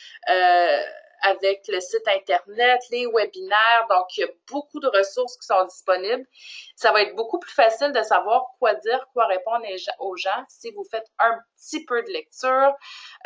avec le site Internet, les webinaires. Donc, il y a beaucoup de ressources qui sont disponibles. Ça va être beaucoup plus facile de savoir quoi dire, quoi répondre aux gens si vous faites un petit peu de lecture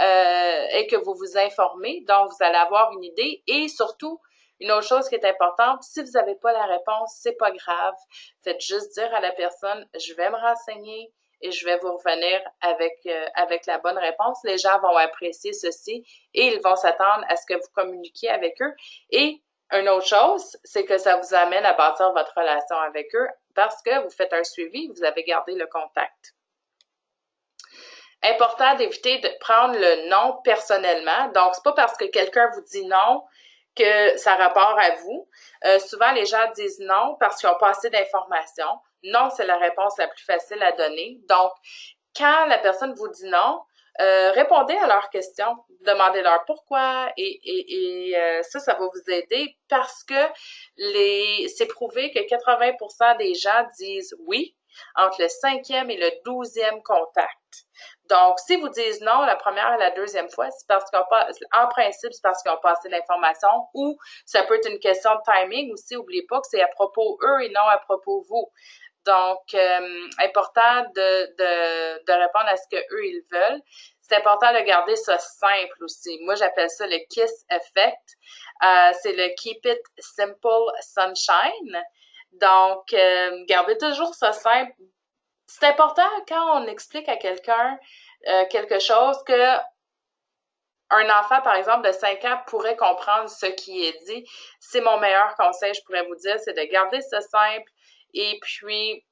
et que vous vous informez. Donc, vous allez avoir une idée. Et surtout, une autre chose qui est importante, si vous n'avez pas la réponse, c'est pas grave. Faites juste dire à la personne, je vais me renseigner et je vais vous revenir avec la bonne réponse. Les gens vont apprécier ceci et ils vont s'attendre à ce que vous communiquiez avec eux. Et une autre chose, c'est que ça vous amène à bâtir votre relation avec eux parce que vous faites un suivi, vous avez gardé le contact. Important d'éviter de prendre le non personnellement. Donc, c'est pas parce que quelqu'un vous dit non que ça a rapport à vous. Souvent, les gens disent non parce qu'ils n'ont pas assez d'informations. Non, c'est la réponse la plus facile à donner. Donc, quand la personne vous dit non, répondez à leurs questions, demandez-leur pourquoi et ça va vous aider parce que c'est prouvé que 80% des gens disent oui entre le 5e et le 12e contact. Donc, si vous disent non la première et la deuxième fois, c'est parce qu'en principe, c'est parce qu'ils n'ont pas assez d'informations ou ça peut être une question de timing aussi. N'oubliez pas que c'est à propos eux et non à propos vous. Donc, important de répondre à ce qu'eux, ils veulent. C'est important de garder ça simple aussi. Moi, j'appelle ça le KISS Effect. C'est le Keep It Simple Sunshine. Donc, gardez toujours ça simple. C'est important quand on explique à quelqu'un quelque chose que un enfant, par exemple, de 5 ans pourrait comprendre ce qui est dit. C'est mon meilleur conseil, je pourrais vous dire, c'est de garder ça simple. Et puis,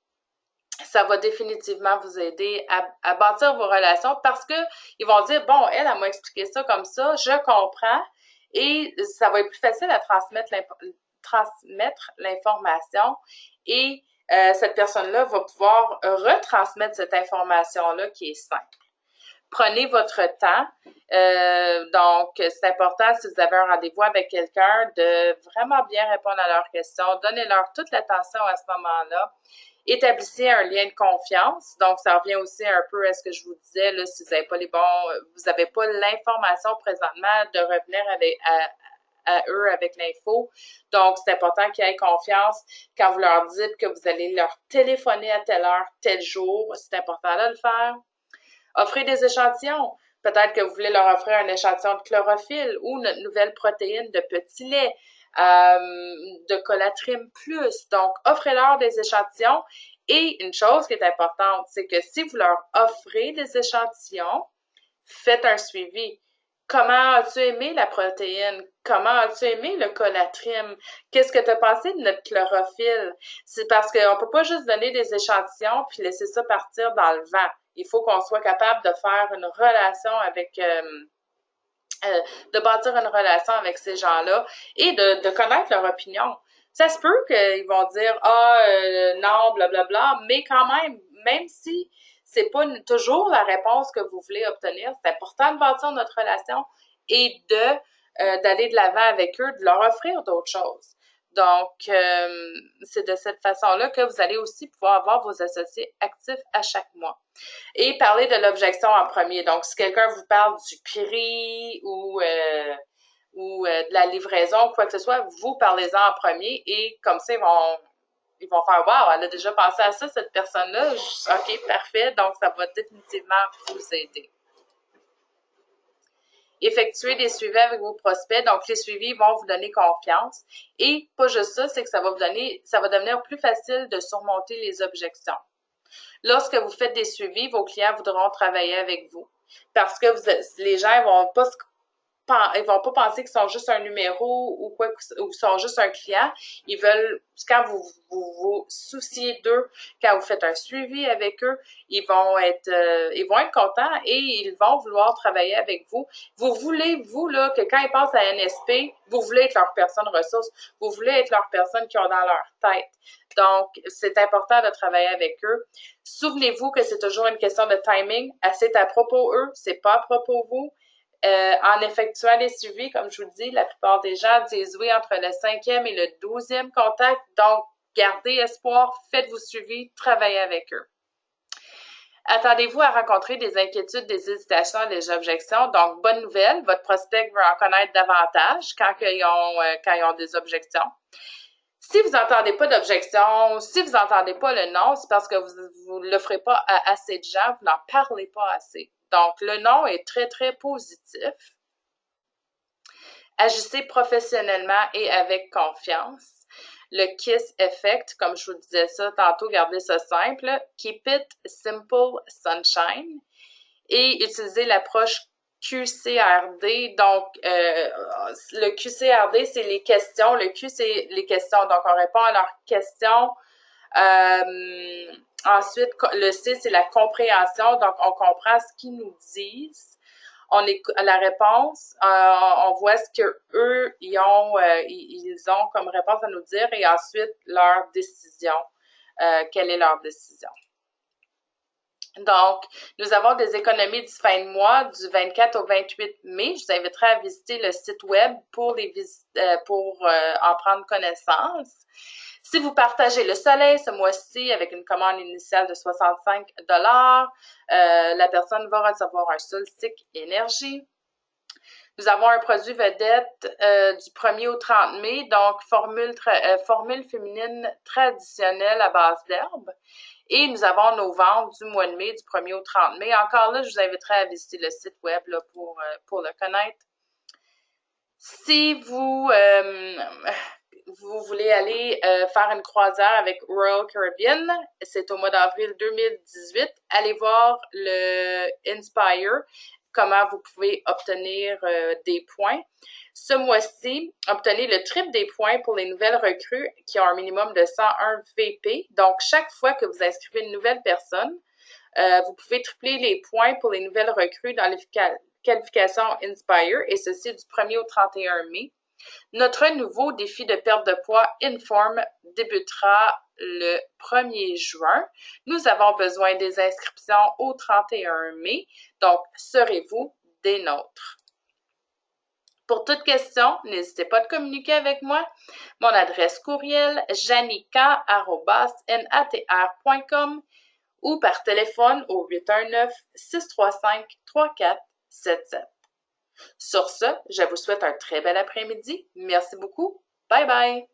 ça va définitivement vous aider à bâtir vos relations parce que ils vont dire, bon, elle m'a expliqué ça comme ça, je comprends. Et ça va être plus facile à transmettre l'information et cette personne-là va pouvoir retransmettre cette information-là qui est simple. Prenez votre temps. Donc, c'est important, si vous avez un rendez-vous avec quelqu'un, de vraiment bien répondre à leurs questions. Donnez-leur toute l'attention à ce moment-là. Établissez un lien de confiance. Donc, ça revient aussi un peu à ce que je vous disais, là, si vous n'avez pas vous n'avez pas l'information présentement de revenir à eux avec l'info. Donc, c'est important qu'ils aient confiance quand vous leur dites que vous allez leur téléphoner à telle heure, tel jour. C'est important de le faire. Offrez des échantillons. Peut-être que vous voulez leur offrir un échantillon de chlorophylle ou notre nouvelle protéine de petit lait, de Colatrim+. Donc, offrez-leur des échantillons. Et une chose qui est importante, c'est que si vous leur offrez des échantillons, faites un suivi. Comment as-tu aimé la protéine? Comment as-tu aimé le Colatrim? Qu'est-ce que tu as pensé de notre chlorophylle? C'est parce qu'on ne peut pas juste donner des échantillons puis laisser ça partir dans le vent. Il faut qu'on soit capable de faire une relation avec, de bâtir une relation avec ces gens-là et de connaître leur opinion. Ça se peut qu'ils vont dire non, blablabla, mais quand même si c'est pas toujours la réponse que vous voulez obtenir, c'est important de bâtir notre relation et d'aller de l'avant avec eux, de leur offrir d'autres choses. Donc, c'est de cette façon-là que vous allez aussi pouvoir avoir vos associés actifs à chaque mois. Et parler de l'objection en premier. Donc, si quelqu'un vous parle du prix ou de la livraison, quoi que ce soit, vous parlez-en en premier et comme ça, ils vont faire « Wow, elle a déjà pensé à ça, cette personne-là. OK, parfait. » Donc, ça va définitivement vous aider. Effectuer des suivis avec vos prospects. Donc, les suivis vont vous donner confiance. Et pas juste ça, c'est que ça va devenir plus facile de surmonter les objections. Lorsque vous faites des suivis, vos clients voudront travailler avec vous parce que les gens ne vont pas penser qu'ils sont juste un numéro ou sont juste un client. Ils veulent, quand vous souciez d'eux, quand vous faites un suivi avec eux, ils vont être contents et ils vont vouloir travailler avec vous. Vous voulez, vous, là, que quand ils passent à NSP, vous voulez être leur personne ressource. Vous voulez être leur personne qui ont dans leur tête. Donc, c'est important de travailler avec eux. Souvenez-vous que c'est toujours une question de timing. C'est à propos eux, c'est pas à propos vous. En effectuant les suivis, comme je vous le dis, la plupart des gens disent oui entre le 5e et le 12e contact. Donc, gardez espoir, faites vos suivis, travaillez avec eux. Attendez-vous à rencontrer des inquiétudes, des hésitations, des objections. Donc, bonne nouvelle, votre prospect veut en connaître davantage quand ils ont des objections. Si vous n'entendez pas d'objection, si vous n'entendez pas le non, c'est parce que vous ne l'offrez pas à assez de gens, vous n'en parlez pas assez. Donc, le non est très, très positif. Agissez professionnellement et avec confiance. Le KISS Effect, comme je vous disais ça tantôt, gardez ça simple. Keep it simple, sunshine. Et utilisez l'approche QCRD. Donc, le QCRD, c'est les questions. Le Q, c'est les questions. Donc, on répond à leurs questions. Ensuite, le C, c'est la compréhension. Donc, on comprend ce qu'ils nous disent. On écoute la réponse. On voit ce qu'eux, ils ont comme réponse à nous dire. Et ensuite, leur décision. Quelle est leur décision? Donc, nous avons des économies du fin de mois du 24 au 28 mai. Je vous inviterai à visiter le site web pour en prendre connaissance. Si vous partagez le soleil ce mois-ci avec une commande initiale de 65 $, la personne va recevoir un Solstick Énergie. Nous avons un produit vedette du 1er au 30 mai, donc formule féminine traditionnelle à base d'herbe. Et nous avons nos ventes du mois de mai, du 1er au 30 mai. Encore là, je vous inviterai à visiter le site web là, pour le connaître. Si vous voulez aller faire une croisière avec Royal Caribbean, c'est au mois d'avril 2018. Allez voir le Inspire, comment vous pouvez obtenir des points. Ce mois-ci, obtenez le triple des points pour les nouvelles recrues qui ont un minimum de 101 VP. Donc, chaque fois que vous inscrivez une nouvelle personne, vous pouvez tripler les points pour les nouvelles recrues dans les qualifications Inspire, et ceci du 1er au 31 mai. Notre nouveau défi de perte de poids Inform débutera le 1er juin. Nous avons besoin des inscriptions au 31 mai, donc serez-vous des nôtres? Pour toute question, n'hésitez pas à communiquer avec moi. Mon adresse courriel janica@natr.com ou par téléphone au 819-635-3477. Sur ce, je vous souhaite un très bel après-midi. Merci beaucoup. Bye bye!